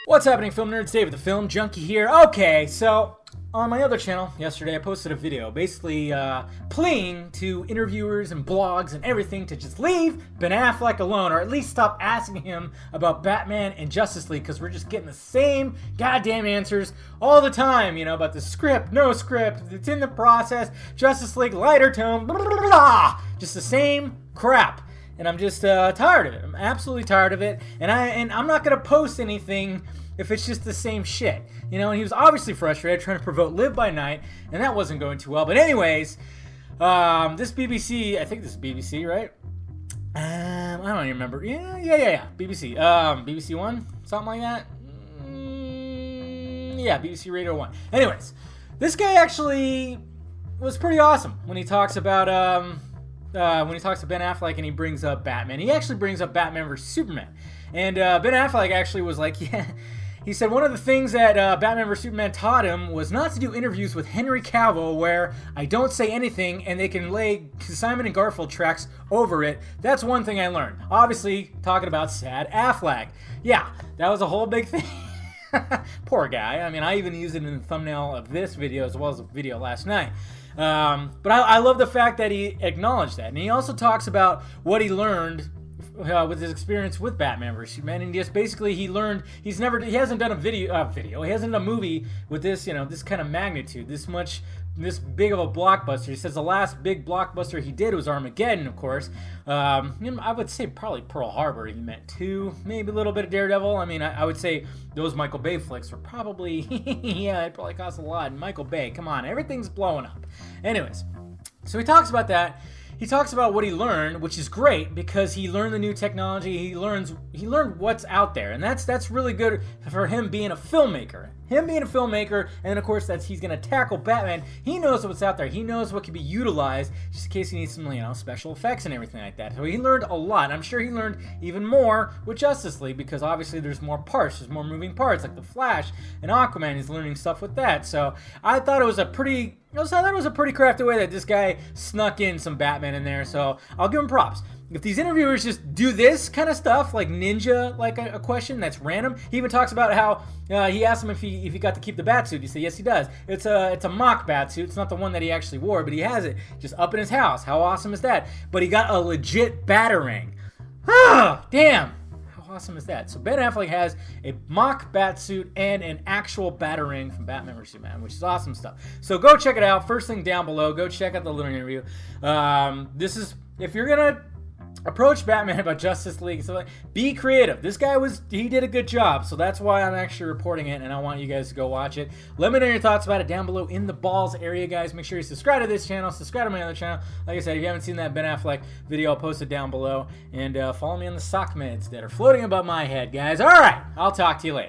What's happening, film nerds? Dave with the Film Junkie here. Okay, so on my other channel yesterday I posted a video basically pleading to interviewers and blogs and everything to just leave Ben Affleck alone, or at least stop asking him about Batman and Justice League, because we're just getting the same goddamn answers all the time, you know, about the script, no script, it's in the process, Justice League, lighter tone, blah, blah, blah, blah. Just the same crap. And I'm just tired of it. I'm absolutely tired of it. And I'm not gonna post anything if it's just the same shit. You know, and he was obviously frustrated trying to promote Live by Night, and that wasn't going too well. But anyways, this BBC, I think this is BBC, right? I don't even remember. Yeah. BBC. BBC One? Something like that? Yeah, BBC Radio 1. Anyways, this guy actually was pretty awesome when he talks about when he talks to Ben Affleck and he brings up Batman. He actually brings up Batman vs. Superman. And Ben Affleck actually was like, yeah, he said one of the things that Batman vs. Superman taught him was not to do interviews with Henry Cavill where I don't say anything and they can lay Simon and Garfield tracks over it. That's one thing I learned. Obviously, talking about sad Affleck. Yeah, that was a whole big thing. Poor guy. I mean, I even used it in the thumbnail of this video as well as the video last night. But I love the fact that he acknowledged that. And he also talks about what he learned with his experience with Batman vs. Superman, and just basically he hasn't done a video, he hasn't done a movie with this, you know, this kind of magnitude, this big of a blockbuster. He says the last big blockbuster he did was Armageddon, of course. I would say probably Pearl Harbor he meant too, maybe a little bit of Daredevil. I mean, I would say those Michael Bay flicks were probably, yeah, it probably cost a lot. And Michael Bay, come on, everything's blowing up. Anyways, so he talks about that. He talks about what he learned, which is great because he learned the new technology. He learned what's out there, and that's really good for him being a filmmaker. And of course he's gonna tackle Batman. He knows what's out there. He knows what can be utilized just in case he needs some, you know, special effects and everything like that. So he learned a lot. I'm sure he learned even more with Justice League because obviously there's more parts, there's more moving parts, like the Flash and Aquaman. He's learning stuff with that. So I thought it was a pretty crafty way that this guy snuck in some Batman in there. So I'll give him props. If these interviewers just do this kind of stuff, like ninja, like a question that's random. He even talks about how he asked him if he got to keep the Batsuit. He said yes, he does. It's a mock Batsuit. It's not the one that he actually wore, but he has it just up in his house. How awesome is that? But he got a legit Batarang. Ah, damn. How awesome is that? So Ben Affleck has a mock Batsuit and an actual Batarang from Batman vs. Superman, which is awesome stuff. So go check it out. First link down below. Go check out the little interview. If you're gonna approach Batman about Justice League, so be creative. This guy he did a good job, so that's why I'm actually reporting it, and I want you guys to go watch it. Let me know your thoughts about it down below in the balls area, guys. Make sure you subscribe to this channel, subscribe to my other channel. Like I said, if you haven't seen that Ben Affleck video, I'll post it down below, and follow me on the sock meds that are floating above my head, guys. All right, I'll talk to you later.